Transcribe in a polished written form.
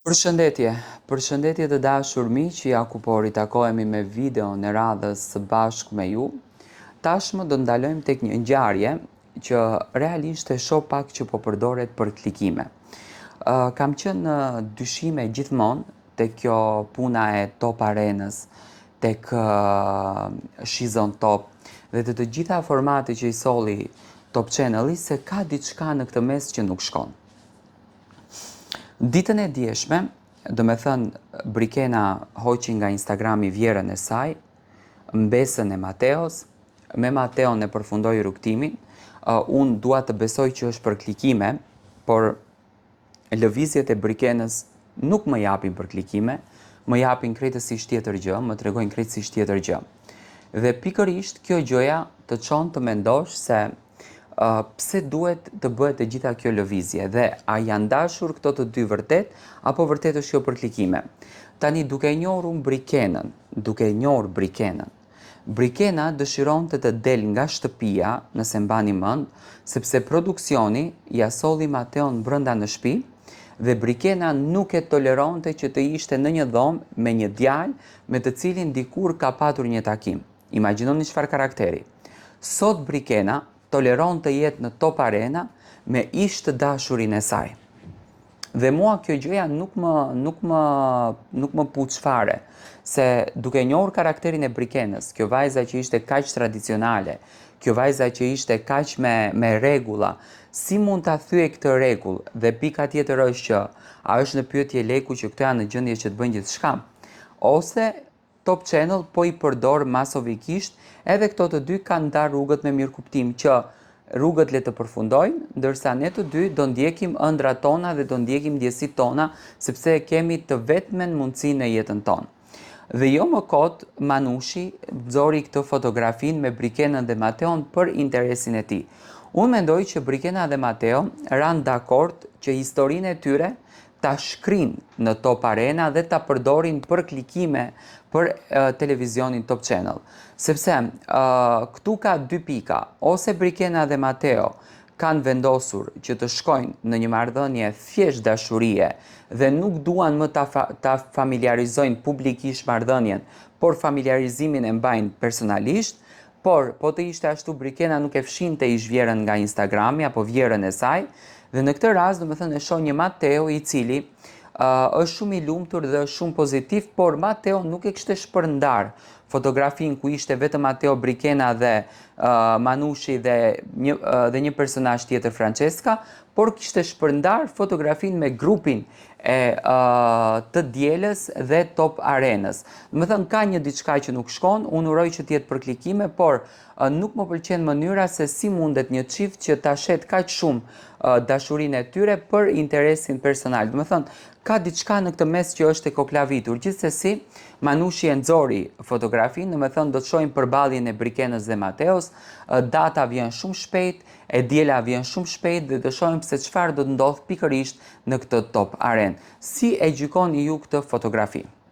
Përshëndetje të dashur miq, ja ku po ritakohemi me video në radhës së bashku me ju. Tashmë do ndalojmë tek një ngjarje që realisht e shoh pak që po përdoret për klikime. Kam qenë në dyshime gjithmonë tek kjo puna e Top Arenës, tek Shizon Top dhe të gjitha formatet që i solli Top Channel-i se ka diçka në këtë mes që nuk shkon. Ditën e djeshme, do me thënë Brikena hoqi nga Instagrami vjerën e saj, mbesën e Mateos, me Mateon e përfundoi rrugtimin. Unë dua të besoj që është për klikime, por lëvizjet e Brikenës nuk më japin për klikime, më japin krejtësisht tjetër gjë, më tregojnë krejtësisht tjetër gjë. Dhe pikërisht kjo gjëja të çon të mendosh se pse duhet të bëhet e gjitha kjo lëvizje dhe a janë dashur këto të dy vërtet apo vërtet është kjo për klikime. Tani duke njohur Brikenën, Brikena dëshiron të del nga shtëpia, nëse mbani mend, sepse produksioni ja solli Mateon brenda në shtëpi dhe Brikena nuk e toleronte që të ishte në një dhomë me një djalë me të cilin dikur ka patur një takim. Imagjinoni çfarë karakteri. Sot Brikena toleron të jetë në Top Arena me ish të dashurin e saj. Dhe mua kjo gjëja nuk më puç fare, se duke njohur karakterin e Brikenës, kjo vajza që ishte kaq tradicionale, kjo vajza që ishte kaq me rregulla, si mund ta thyej këtë rregull? Dhe pika tjetër është që a është në pyetje leku që këto janë në gjendje që të bëjnë gjithçka? Ose Top Channel po i përdor masovikisht, edhe këto të dy kanë ndarë rrugët me mirëkuptim që rrugët le të përfundojnë, ndërsa ne të dy do ndjekim ëndrat tona dhe do ndjekim ndjesitë tona, sepse kemi të vetmen mundësi në jetën tonë. Dhe jo më kot, Manushi nxori këtë fotografinë me Brikenën dhe Mateon për interesin e tij. Unë mendoj që Brikena dhe Mateo ranë dakord që historinë e tyre ta shkrin në Top Arena dhe ta përdorin për klikime për televizionin Top Channel. Sepse këtu ka dy pika, ose Brikena dhe Mateo kanë vendosur që të shkojnë në një marrëdhënie thjesht dashurie dhe nuk duan më ta familjarizojnë publikisht marrëdhënien, por familiarizimin e mbajnë personalisht. Por po të ishte ashtu, Brikena nuk e fshinte ish vjerën nga Instagrami apo vjerën e saj, dhe në këtë rast, domethënë e shoh një Mateo i cili është shumë i lumtur dhe është shumë pozitiv, por Mateo nuk e kishte shpërndar fotografinë ku ishte vetëm Mateo, Brikena dhe Manushi dhe një personazh tjetër, Francesca, por kishte shpërndar fotografinë me grupin e të dielës dhe Top Arenës. Domethënë ka një diçka që nuk shkon, unë uroj që të jetë për klikime, por nuk më pëlqen mënyra se si mundet një çift që ta shet kaq shumë dashurinë e tyre për interesin personal. Domethënë ka diçka në këtë mes që është e koklavitur. Gjithsesi, Manushi e nxori fotografinë, domethënë do të shohim përballjen e Brikenës dhe Mateos, data vjen shumë shpejt, e diela vjen shumë shpejt dhe do shohim se çfarë do të ndodh pikërisht në këtë Top Arenë. Si e gjykoni ju këtë fotografi?